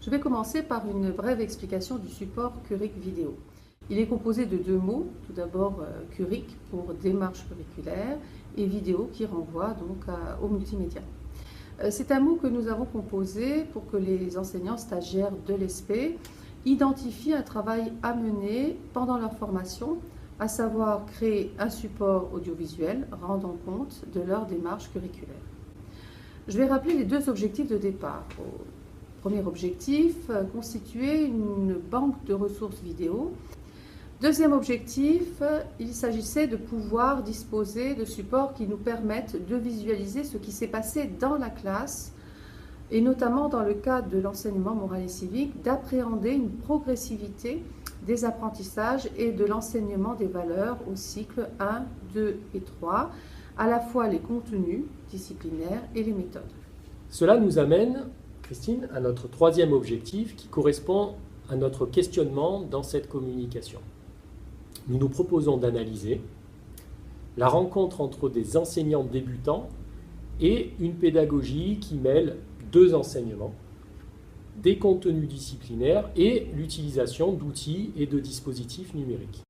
Je vais commencer par une brève explication du support Curic Vidéo. Il est composé de deux mots, tout d'abord Curic pour démarche curriculaire et vidéo qui renvoie donc au multimédia. C'est un mot que nous avons composé pour que les enseignants stagiaires de l'ESPE identifient un travail à mener pendant leur formation, à savoir créer un support audiovisuel rendant compte de leur démarche curriculaire. Je vais rappeler les deux objectifs de départ. Premier objectif, constituer une banque de ressources vidéo. Deuxième objectif, il s'agissait de pouvoir disposer de supports qui nous permettent de visualiser ce qui s'est passé dans la classe et notamment dans le cadre de l'enseignement moral et civique, d'appréhender une progressivité des apprentissages et de l'enseignement des valeurs au cycle 1, 2 et 3, à la fois les contenus disciplinaires et les méthodes. Cela nous amène, Christine, à notre troisième objectif qui correspond à notre questionnement dans cette communication. Nous nous proposons d'analyser la rencontre entre des enseignants débutants et une pédagogie qui mêle deux enseignements, des contenus disciplinaires et l'utilisation d'outils et de dispositifs numériques.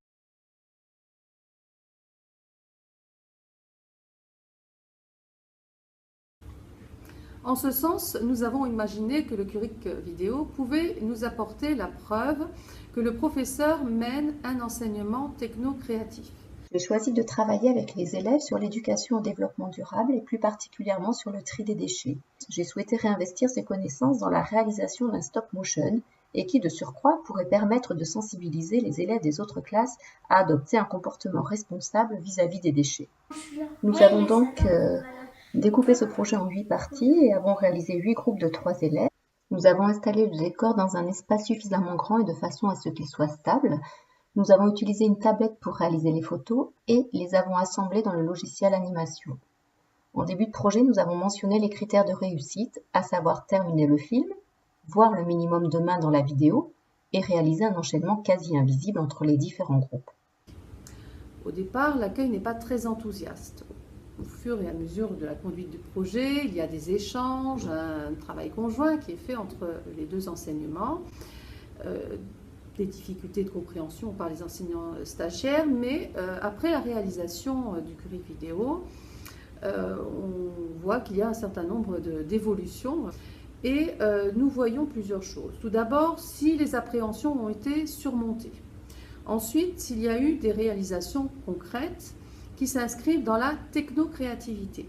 En ce sens, nous avons imaginé que le Curic Vidéo pouvait nous apporter la preuve que le professeur mène un enseignement techno-créatif. J'ai choisi de travailler avec les élèves sur l'éducation au développement durable et plus particulièrement sur le tri des déchets. J'ai souhaité réinvestir ces connaissances dans la réalisation d'un stop motion et qui, de surcroît, pourrait permettre de sensibiliser les élèves des autres classes à adopter un comportement responsable vis-à-vis des déchets. Nous avons donc découpé ce projet en 8 parties et avons réalisé 8 groupes de 3 élèves. Nous avons installé le décor dans un espace suffisamment grand et de façon à ce qu'il soit stable. Nous avons utilisé une tablette pour réaliser les photos et les avons assemblées dans le logiciel Animation. En début de projet, nous avons mentionné les critères de réussite, à savoir terminer le film, voir le minimum de mains dans la vidéo et réaliser un enchaînement quasi invisible entre les différents groupes. Au départ, l'accueil n'est pas très enthousiaste. Au fur et à mesure de la conduite du projet, il y a des échanges, un travail conjoint qui est fait entre les deux enseignements, des difficultés de compréhension par les enseignants stagiaires, mais après la réalisation du Curic Vidéo, on voit qu'il y a un certain nombre d'évolutions et nous voyons plusieurs choses. Tout d'abord, si les appréhensions ont été surmontées. Ensuite, s'il y a eu des réalisations concrètes qui s'inscrivent dans la techno-créativité.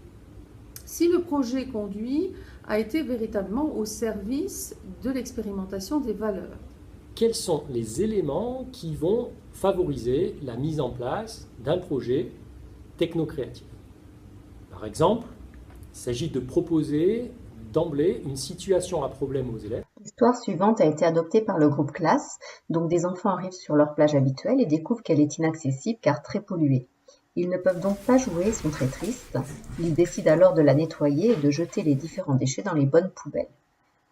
Si le projet conduit a été véritablement au service de l'expérimentation des valeurs. Quels sont les éléments qui vont favoriser la mise en place d'un projet techno-créatif? Par exemple, il s'agit de proposer d'emblée une situation à problème aux élèves. L'histoire suivante a été adoptée par le groupe classe, donc des enfants arrivent sur leur plage habituelle et découvrent qu'elle est inaccessible car très polluée. Ils ne peuvent donc pas jouer et sont très tristes. Ils décident alors de la nettoyer et de jeter les différents déchets dans les bonnes poubelles.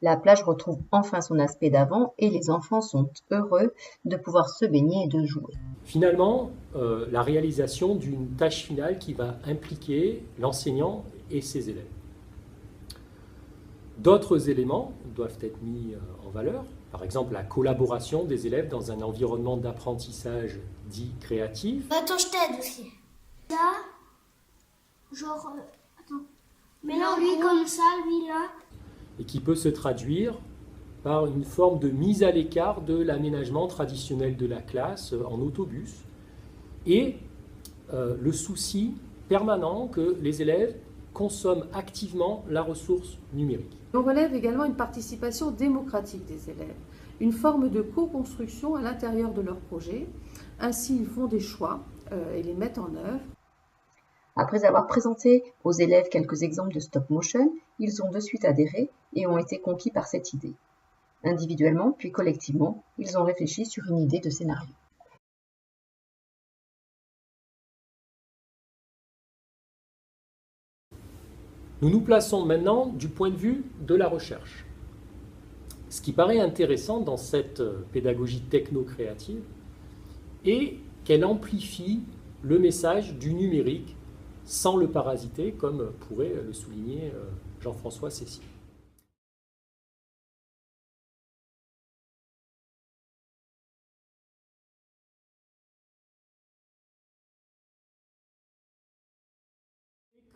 La plage retrouve enfin son aspect d'avant et les enfants sont heureux de pouvoir se baigner et de jouer. Finalement, la réalisation d'une tâche finale qui va impliquer l'enseignant et ses élèves. D'autres éléments doivent être mis en valeur, par exemple la collaboration des élèves dans un environnement d'apprentissage dit créatif. Attends, je t'aide aussi. Là, genre, attends, mais là, lui comme ça, lui là. Et qui peut se traduire par une forme de mise à l'écart de l'aménagement traditionnel de la classe en autobus et le souci permanent que les élèves consomment activement la ressource numérique. On relève également une participation démocratique des élèves, une forme de co-construction à l'intérieur de leur projet. Ainsi, ils font des choix et les mettent en œuvre. Après avoir présenté aux élèves quelques exemples de stop motion, ils ont de suite adhéré et ont été conquis par cette idée. Individuellement, puis collectivement, ils ont réfléchi sur une idée de scénario. Nous nous plaçons maintenant du point de vue de la recherche. Ce qui paraît intéressant dans cette pédagogie techno-créative est qu'elle amplifie le message du numérique sans le parasiter, comme pourrait le souligner Jean-François Cessy.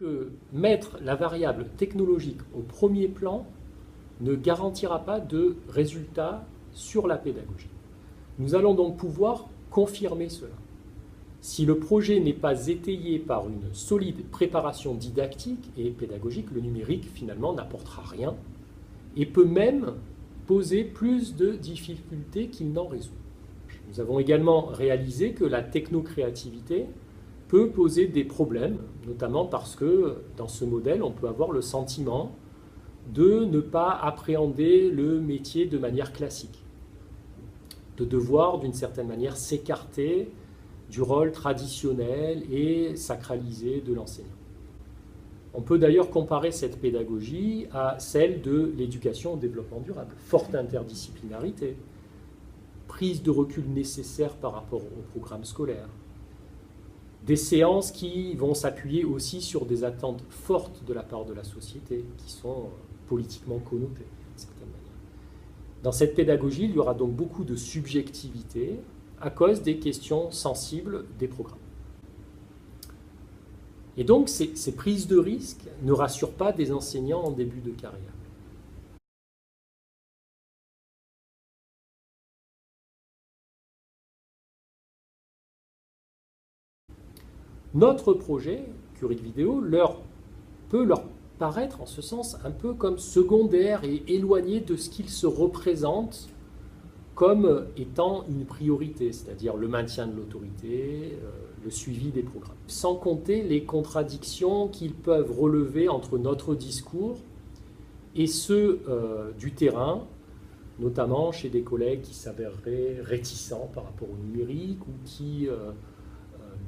Que mettre la variable technologique au premier plan ne garantira pas de résultat sur la pédagogie. Nous allons donc pouvoir confirmer cela. Si le projet n'est pas étayé par une solide préparation didactique et pédagogique, le numérique finalement n'apportera rien et peut même poser plus de difficultés qu'il n'en résout. Nous avons également réalisé que la technocréativité peut poser des problèmes, notamment parce que dans ce modèle, on peut avoir le sentiment de ne pas appréhender le métier de manière classique, de devoir d'une certaine manière s'écarter du rôle traditionnel et sacralisé de l'enseignant. On peut d'ailleurs comparer cette pédagogie à celle de l'éducation au développement durable. Forte interdisciplinarité, prise de recul nécessaire par rapport au programme scolaire, des séances qui vont s'appuyer aussi sur des attentes fortes de la part de la société, qui sont politiquement connotées, d'une certaine manière. Dans cette pédagogie, il y aura donc beaucoup de subjectivité à cause des questions sensibles des programmes. Et donc, ces prises de risque ne rassurent pas des enseignants en début de carrière. Notre projet, Curic Vidéo, peut leur paraître en ce sens un peu comme secondaire et éloigné de ce qu'ils se représentent comme étant une priorité, c'est-à-dire le maintien de l'autorité, le suivi des programmes. Sans compter les contradictions qu'ils peuvent relever entre notre discours et ceux du terrain, notamment chez des collègues qui s'avéreraient réticents par rapport au numérique ou qui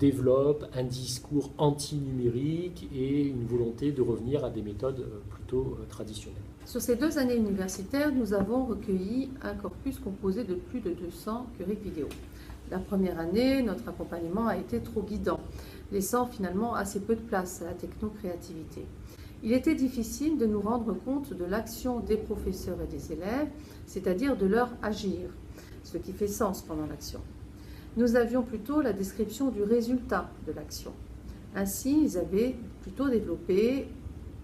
développent un discours anti-numérique et une volonté de revenir à des méthodes plutôt traditionnelles. Sur ces 2 années universitaires, nous avons recueilli un corpus composé de plus de 200 Curic vidéo. La première année, notre accompagnement a été trop guidant, laissant finalement assez peu de place à la technocréativité. Il était difficile de nous rendre compte de l'action des professeurs et des élèves, c'est-à-dire de leur agir, ce qui fait sens pendant l'action. Nous avions plutôt la description du résultat de l'action. Ainsi, ils avaient plutôt développé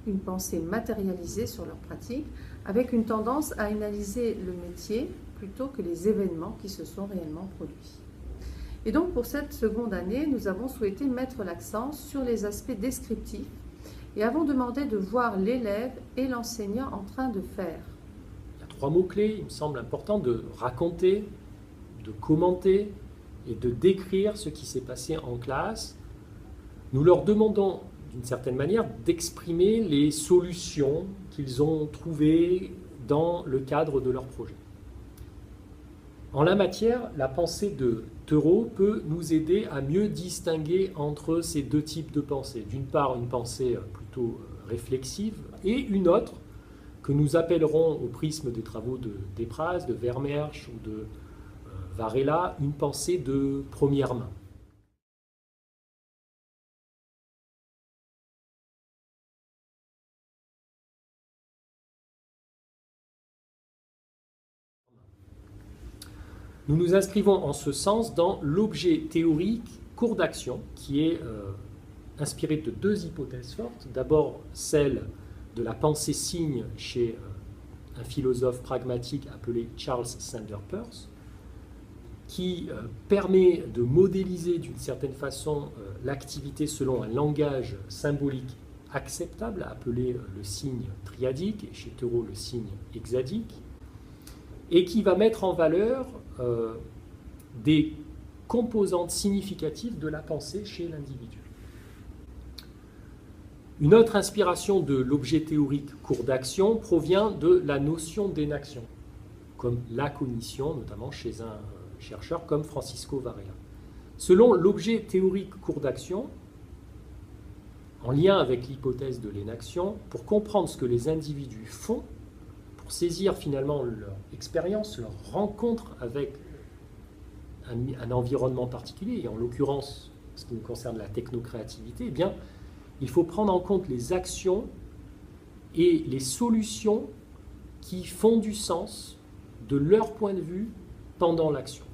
une pensée matérialisée sur leur pratique, avec une tendance à analyser le métier plutôt que les événements qui se sont réellement produits. Et donc, pour cette seconde année, nous avons souhaité mettre l'accent sur les aspects descriptifs et avons demandé de voir l'élève et l'enseignant en train de faire. Il y a 3 mots-clés, il me semble important de raconter, de commenter et de décrire ce qui s'est passé en classe. Nous leur demandons d'une certaine manière d'exprimer les solutions qu'ils ont trouvées dans le cadre de leur projet. En la matière, la pensée de Thoreau peut nous aider à mieux distinguer entre ces 2 types de pensée. D'une part, une pensée plutôt réflexive et une autre que nous appellerons au prisme des travaux de Desprats, de Vermeersch ou de Varela, une pensée de première main. Nous nous inscrivons en ce sens dans l'objet théorique cours d'action qui est inspiré de 2 hypothèses fortes. D'abord celle de la pensée signe chez un philosophe pragmatique appelé Charles Sanders Peirce, qui permet de modéliser d'une certaine façon l'activité selon un langage symbolique acceptable, appelé le signe triadique, et chez Thoreau le signe hexadique, et qui va mettre en valeur des composantes significatives de la pensée chez l'individu. Une autre inspiration de l'objet théorique cours d'action provient de la notion d'énaction, comme la cognition, notamment chez un chercheur comme Francisco Varela. Selon l'objet théorique cours d'action, en lien avec l'hypothèse de l'énaction, pour comprendre ce que les individus font, pour saisir finalement leur expérience, leur rencontre avec un environnement particulier, et en l'occurrence, ce qui nous concerne la technocréativité, eh bien, il faut prendre en compte les actions et les solutions qui font du sens de leur point de vue pendant l'action.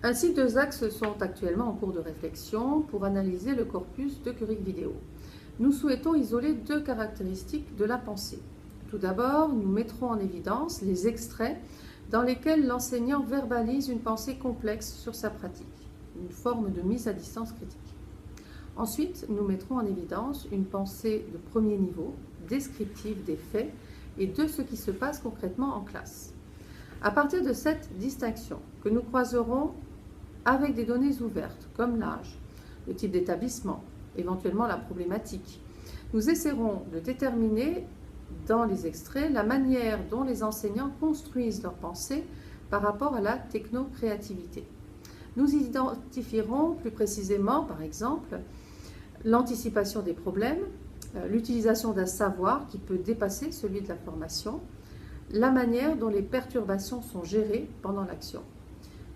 Ainsi, 2 axes sont actuellement en cours de réflexion pour analyser le corpus de Curic vidéo. Nous souhaitons isoler deux caractéristiques de la pensée. Tout d'abord, nous mettrons en évidence les extraits dans lesquels l'enseignant verbalise une pensée complexe sur sa pratique, une forme de mise à distance critique. Ensuite, nous mettrons en évidence une pensée de premier niveau, descriptive des faits et de ce qui se passe concrètement en classe. À partir de cette distinction, que nous croiserons avec des données ouvertes, comme l'âge, le type d'établissement, éventuellement la problématique, nous essaierons de déterminer dans les extraits la manière dont les enseignants construisent leurs pensées par rapport à la techno-créativité. Nous identifierons plus précisément, par exemple, l'anticipation des problèmes, l'utilisation d'un savoir qui peut dépasser celui de la formation, la manière dont les perturbations sont gérées pendant l'action,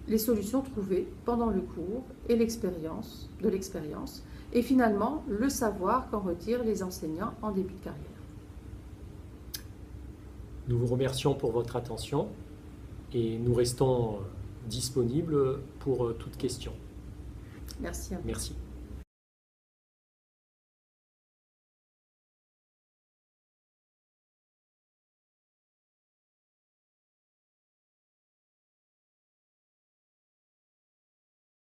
les solutions trouvées pendant le cours et l'expérience, et finalement le savoir qu'en retirent les enseignants en début de carrière. Nous vous remercions pour votre attention et nous restons disponibles pour toute question. Merci à vous. Merci.